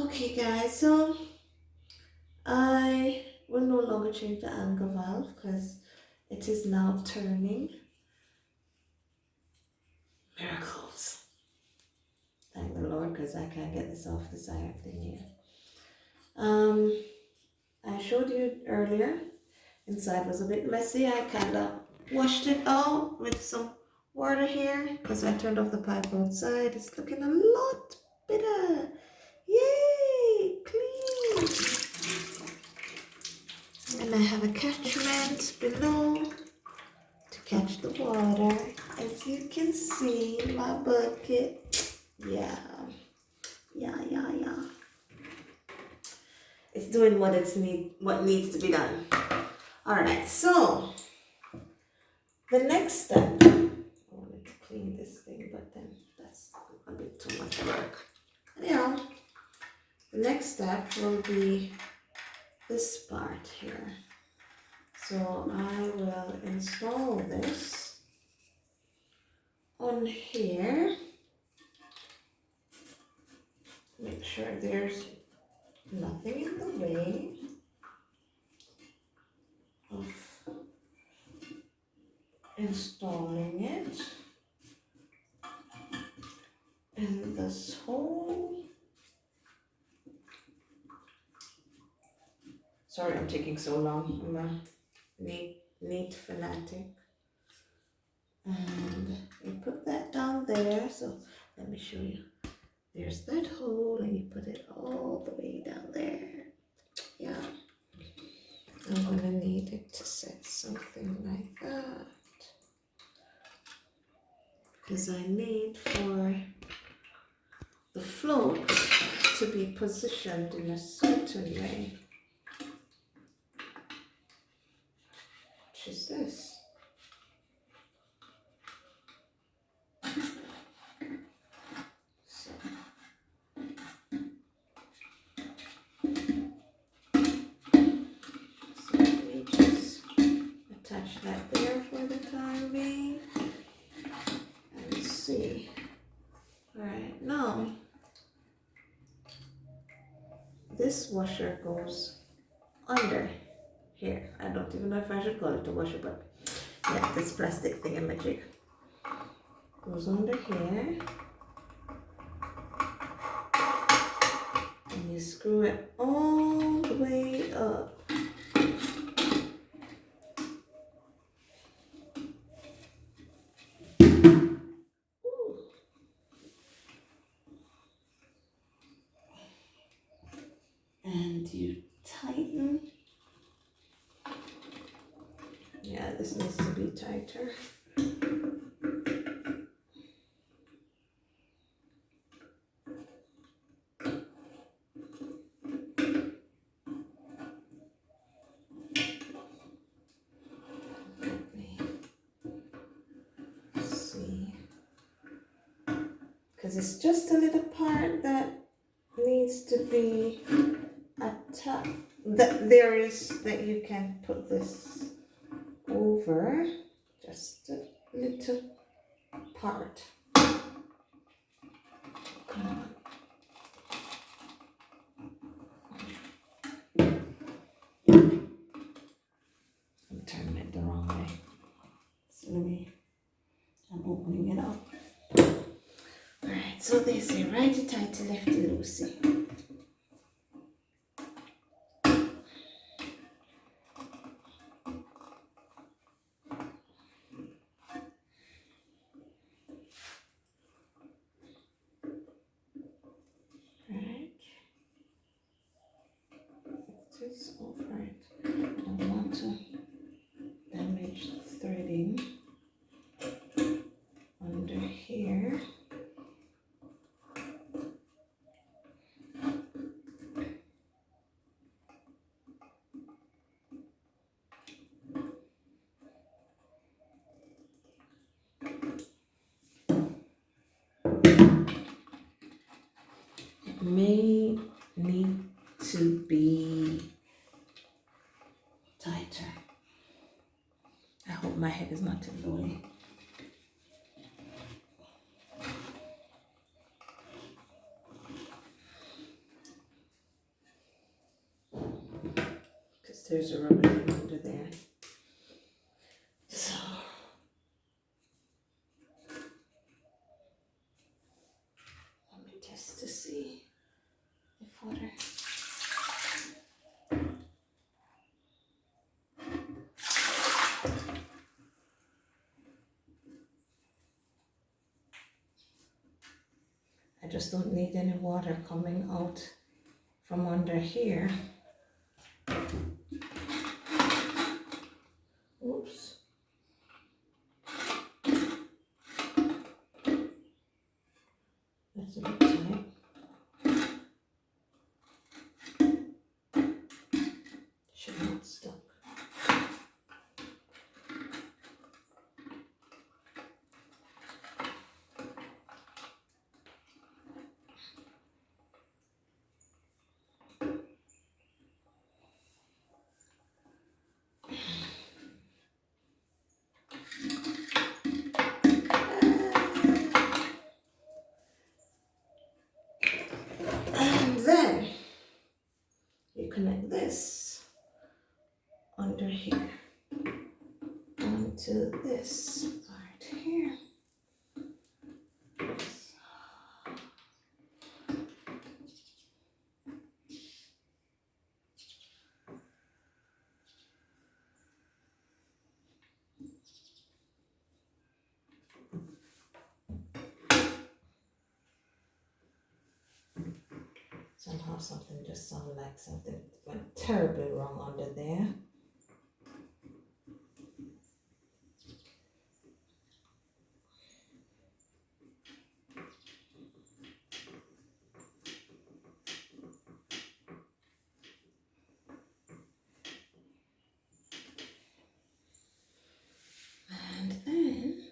Okay guys, so I will no longer change the anchor valve because it is now turning. Miracles. Thank the Lord, because I can't get this off this iron thing here. I showed you earlier, inside was a bit messy. I kind of washed it out with some water here because I turned off the pipe outside. It's looking a lot better. Yay, clean. And I have a catchment below to catch the water. As you can see, my bucket. Yeah. It's doing what needs to be done. All right, so the next step. I wanted to clean this thing, but then that's a bit too much work. Anyhow, the next step will be this part here. So I will install this on here. Make sure there's nothing in the way of installing it in this hole. Sorry I'm taking so long. I'm a neat fanatic. And you put that down there. So let me show you. There's that hole and you put it all the way down there. Yeah. I'm gonna need it to set something like that. Because I need for the float to be positioned in a certain way. Which is this. So let me just attach that there for the time being. And see. Alright, now this washer goes under here. I don't even know if I should call it a washer, but yeah, this plastic thing in magic goes under here. And you screw it all the way up. Ooh. And you tighten. Yeah, this needs to be tighter. Let me see. Because it's just a little part that needs to be attached. That you can put this over. Just a little part. Come on. I'm turning it the wrong way. So I'm opening it up. Alright, so they say righty tighty, lefty loosey. It's alright. I don't want to damage the threading under here. It may need to be tighter. I hope my head is not in the way. there's a rubber ring under there. So let me test to see if water. I just don't need any water coming out from under here. Oops. That's a bit tight. Should not stuck. And then you connect this under here onto this part here. Somehow something just sounded like something went terribly wrong under there. And then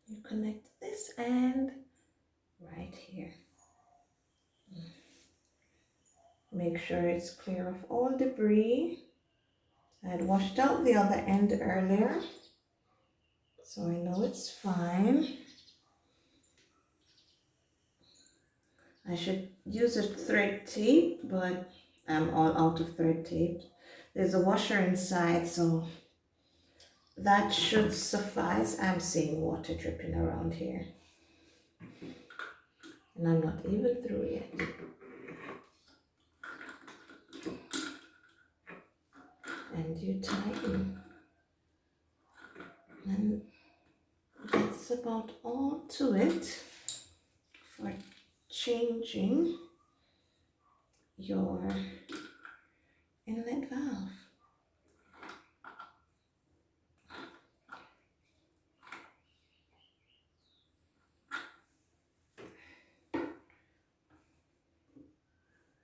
you connect this end right here. Make sure it's clear of all debris. I had washed out the other end earlier, so I know it's fine. I should use a thread tape, but I'm all out of thread tape. There's a washer inside, so that should suffice. I'm seeing water dripping around here, and I'm not even through yet. And you tighten, and that's about all to it for changing your inlet valve.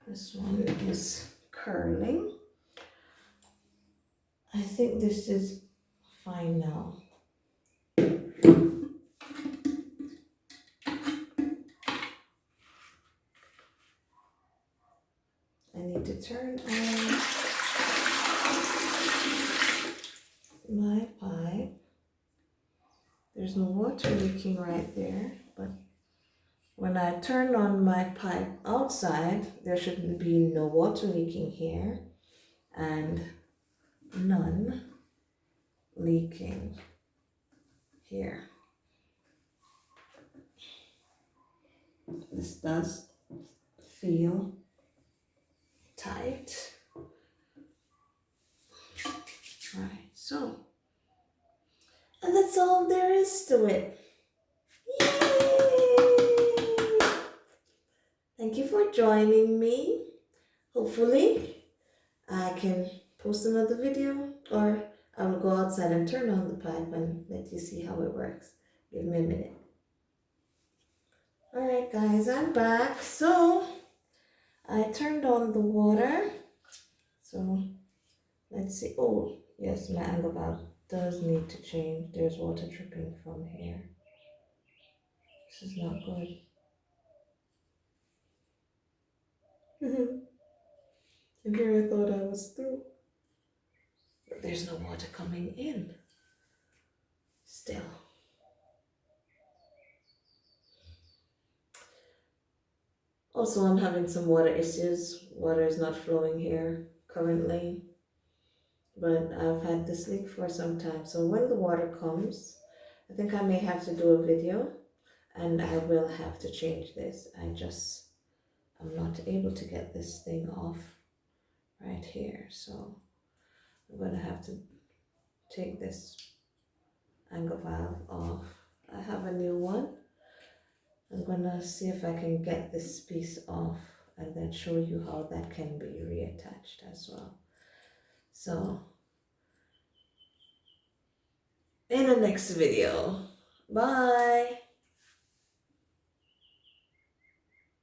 This one is curling. I think this is fine now. I need to turn on my pipe. There's no water leaking right there, but when I turn on my pipe outside, there should be no water leaking here and none leaking here. This does feel tight. Right, so, and that's all there is to it. Yay! Thank you for joining me. Hopefully I can post another video, or I will go outside and turn on the pipe and let you see how it works. Give me a minute. Alright guys, I'm back. So I turned on the water. So let's see. Oh yes, my angle valve does need to change. There's water dripping from here. This is not good. And here I thought I was through. But there's no water coming in. Still. Also, I'm having some water issues. Water is not flowing here currently. but I've had this leak for some time. So when the water comes, I think I may have to do a video, and I will have to change this. I'm not able to get this thing off right here. So I'm gonna have to take this angle valve off. I have a new one. I'm gonna see if I can get this piece off and then show you how that can be reattached as well. So in the next video, bye.